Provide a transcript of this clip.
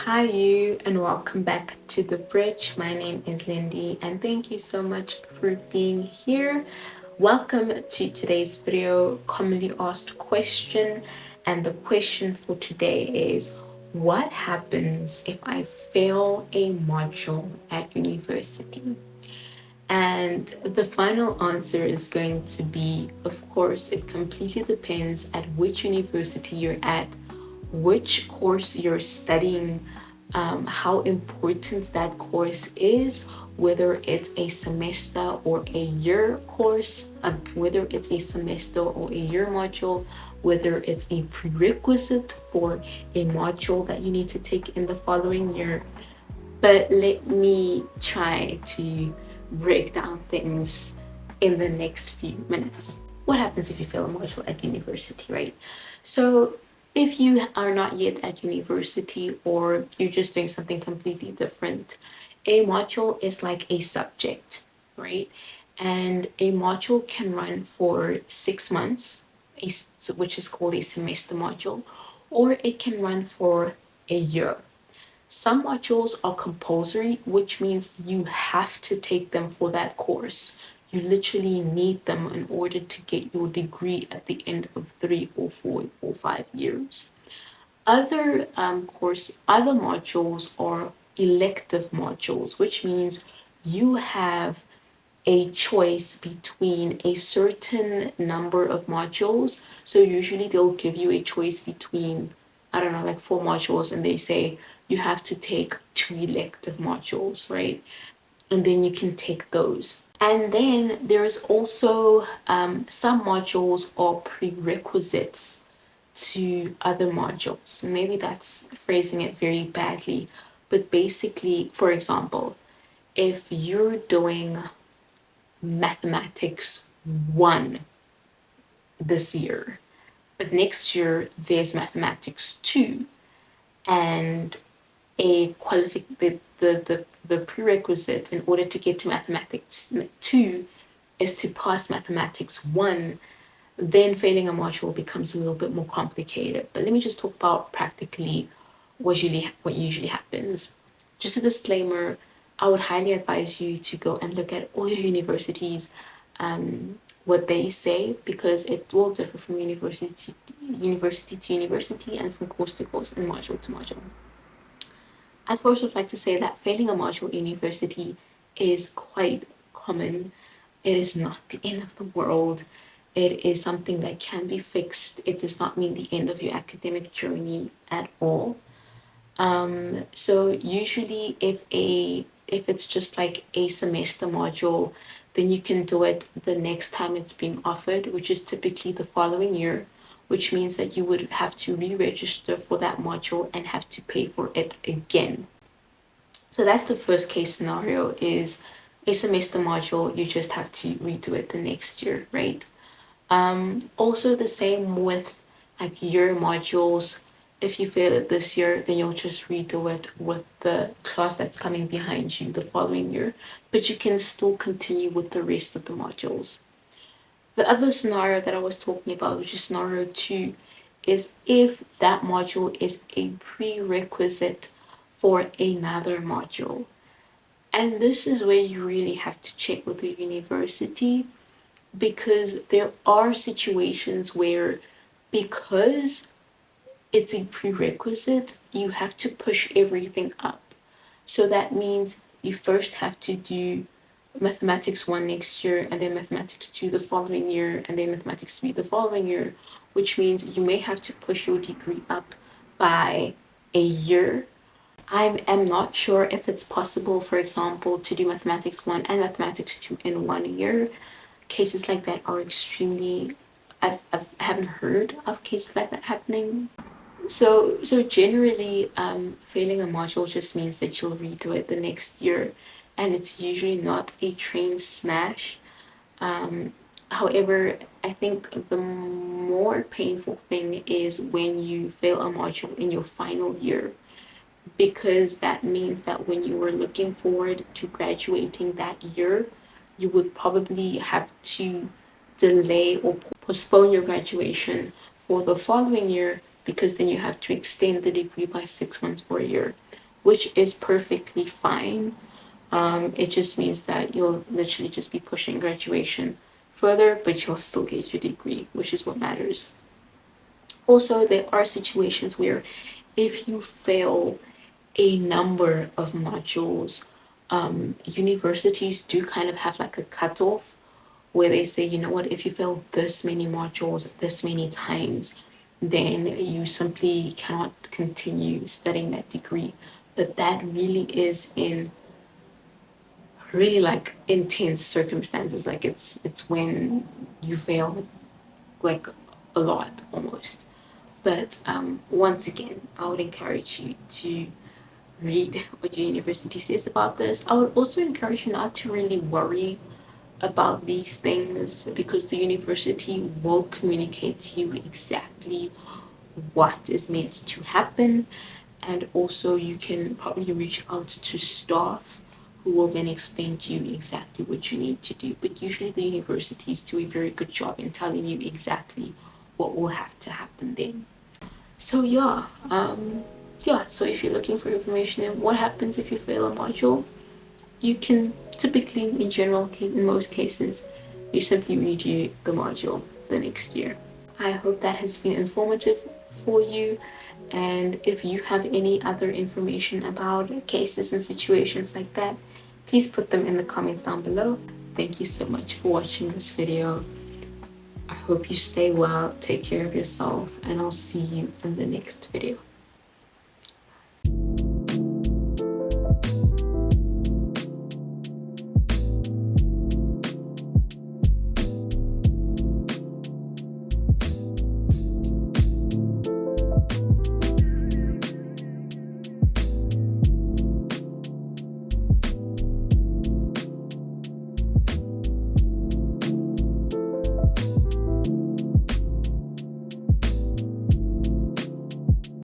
Hi, you, and welcome back to The Bridge. My name is Lindy, and thank you so much for being here. Welcome to today's video, commonly asked question. And the question for today is, what happens if I fail a module at university? And the final answer is going to be, of course, it completely depends at which university you're at, which course you're studying, how important that course is, whether it's a semester or a year course, whether it's a semester or a year module, whether it's a prerequisite for a module that you need to take in the following year. But let me try to break down things in the next few minutes. What happens if you fail a module at university, right? So, if you are not yet at university or you're just doing something completely different, a module is like a subject, right? And a module can run for 6 months, which is called a semester module, or it can run for a year. Some modules are compulsory, which means you have to take them for that course. You literally need them in order to get your degree at the end of 3 or 4 or 5 years. Other modules are elective modules, which means you have a choice between a certain number of modules. So usually they'll give you a choice between, I don't know, like 4 modules, and they say you have to take 2 elective modules, right? And then you can take those. And then there's also some modules are prerequisites to other modules. Maybe that's phrasing it very badly, but basically, for example, if you're doing mathematics 1 this year, but next year there's mathematics 2, and the prerequisite in order to get to mathematics 2 is to pass mathematics 1, then failing a module becomes a little bit more complicated. But let me just talk about practically what usually happens. Just a disclaimer, I would highly advise you to go and look at all your universities, what they say, because it will differ from university to university and from course to course and module to module. I'd first would like to say that failing a module at university is quite common. It is not the end of the world. It is something that can be fixed. It does not mean the end of your academic journey at all. So usually if it's just like a semester module, then you can do it the next time it's being offered, which is typically the following year, which means that you would have to re-register for that module and have to pay for it again. So that's the first case scenario, is a semester module, you just have to redo it the next year, right? Also the same with like year modules. If you fail it this year, then you'll just redo it with the class that's coming behind you the following year, but you can still continue with the rest of the modules. The other scenario that I was talking about, which is scenario 2, is if that module is a prerequisite for another module. And this is where you really have to check with the university, because there are situations where, because it's a prerequisite, you have to push everything up. So that means you first have to do mathematics 1 next year, and then mathematics 2 the following year, and then mathematics 3 the following year, which means you may have to push your degree up by a year. I am not sure if it's possible, for example, to do mathematics 1 and mathematics 2 in 1 year. Cases like that are extremely, I haven't heard of cases like that happening. So generally, failing a module just means that you'll redo it the next year, and it's usually not a train smash. However, I think the more painful thing is when you fail a module in your final year, because that means that when you were looking forward to graduating that year, you would probably have to delay or postpone your graduation for the following year, because then you have to extend the degree by 6 months or a year. which is perfectly fine. It just means that you'll literally just be pushing graduation further, but you'll still get your degree, which is what matters. Also, there are situations where if you fail a number of modules, universities do kind of have like a cutoff where they say, you know what, if you fail this many modules this many times, then you simply cannot continue studying that degree. But that really is in really like intense circumstances. Like it's when you fail like a lot almost. But once again, I would encourage you to read what your university says about this. I would also encourage you not to really worry about these things because the university will communicate to you exactly what is meant to happen, and also you can probably reach out to staff who will then explain to you exactly what you need to do. But usually the universities do a very good job in telling you exactly what will have to happen then. So so if you're looking for information on what happens if you fail a module, you can typically, in most cases, you simply redo the module the next year. I hope that has been informative for you. And if you have any other information about cases and situations like that, please put them in the comments down below. Thank you so much for watching this video. I hope you stay well, take care of yourself, and I'll see you in the next video.